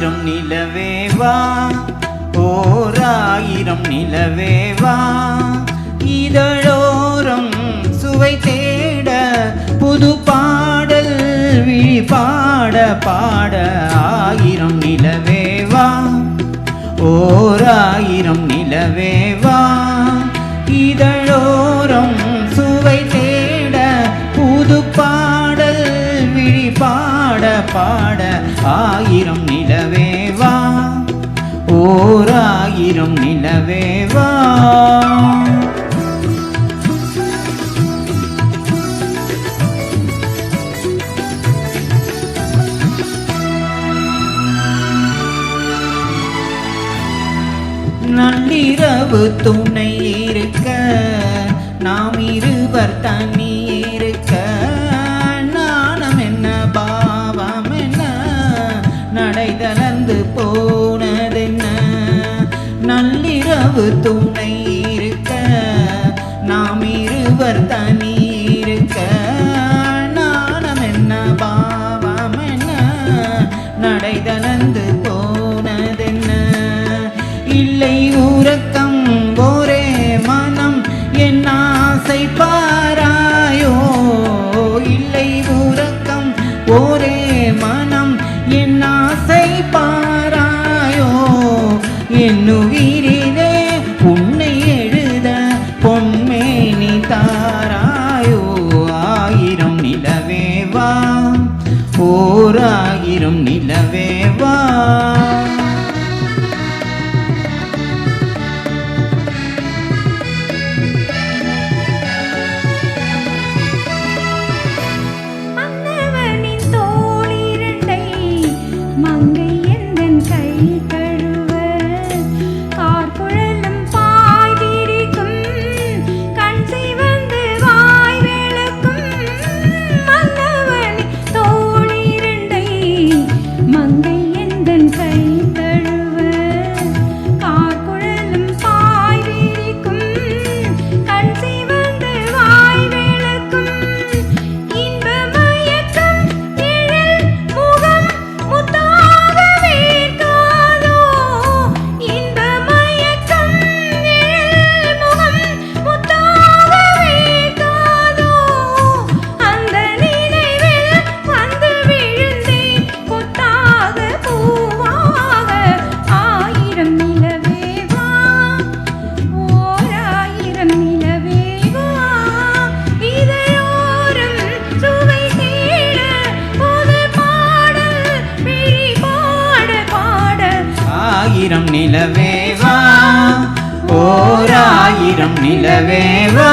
ஆயிரம் நிலவேவா ஓராயிரம் நிலவேவா இதழோரம் சுவை தேட புது பாடல் விழி பாட பாட ஆயிரம் நிலவேவா ஓராயிரம் நிலவேவா இதழோரம் சுவை தேட புது பாடல் விழி பாட பாட ஆயிரம் நிலவேவா ஓராயிரம் நிலவேவா நள்ளிரவு துணை இருக்க நாம் இருவர் தனி இருக்க நாணம் என்ன பாவம் என்ன நடை தளர்ந்து போனதென்ன நள்ளிரவு துணை இருக்க நாம் இருவர் தனி இருக்க நாணம் என்ன பாவம் என்ன நடை தளர்ந்து போனதென்ன இல்லை உறக்கம் ஒரே மனம் என் ஆசை பாராயோ இல்லை உறக்கம் ஒரே மனம் என் ஆசை பாராயோ என்னுயிரிலே உன்னை எழுத பொன்மேனி தாராயோ ஆயிரம் நிலவேவா ஓராயிரம் நிலவேவா ஆயிரம் நிலவேவா ஓராயிரம் நிலவேவா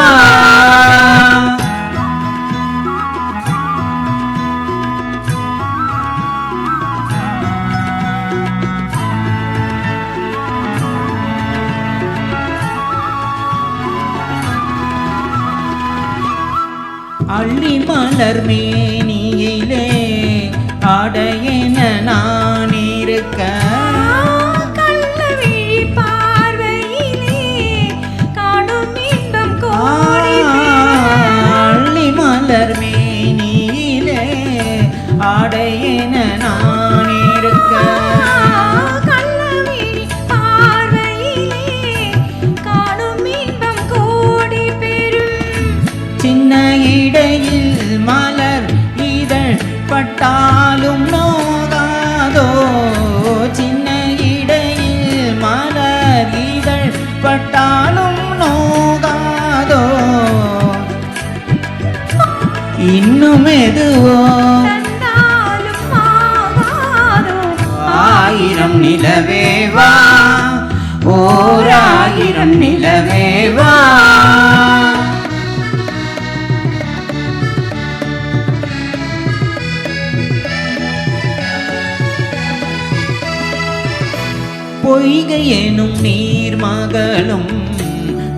அள்ளி மலர் மேனியிலே ஆடையென நான் இருக்க மலர் மேனியிலே ஆடையென நான் இருக்க கள்ளவிழி பார்வையிலே காணும் இன்பம் கோடி பெறும் சின்ன இடையில் மலர் இதழ் பட்டாலும் நோகாதோ சின்ன இடையில் மலர் இதழ் பட்டாலும் நோகாதோ இன்னும் எதுவோ ஆயிரம் நிலவேவா ஓராயிரம் நிலவேவா பொய்கை எனும் நீர்மகளும்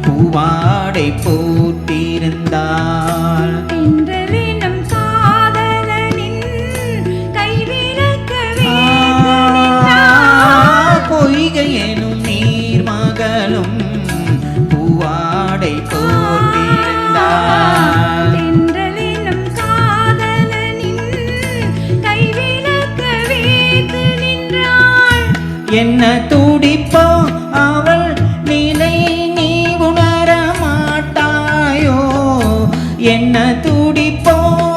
பூவாடை போட்டிருந்தாள் பொய்கை எனும் நீர்மகளும் பூவாடை போட்டிருந்தாள் காதலனின் கைவிளக்க வைத்து நின்றாள் துடிப்போம்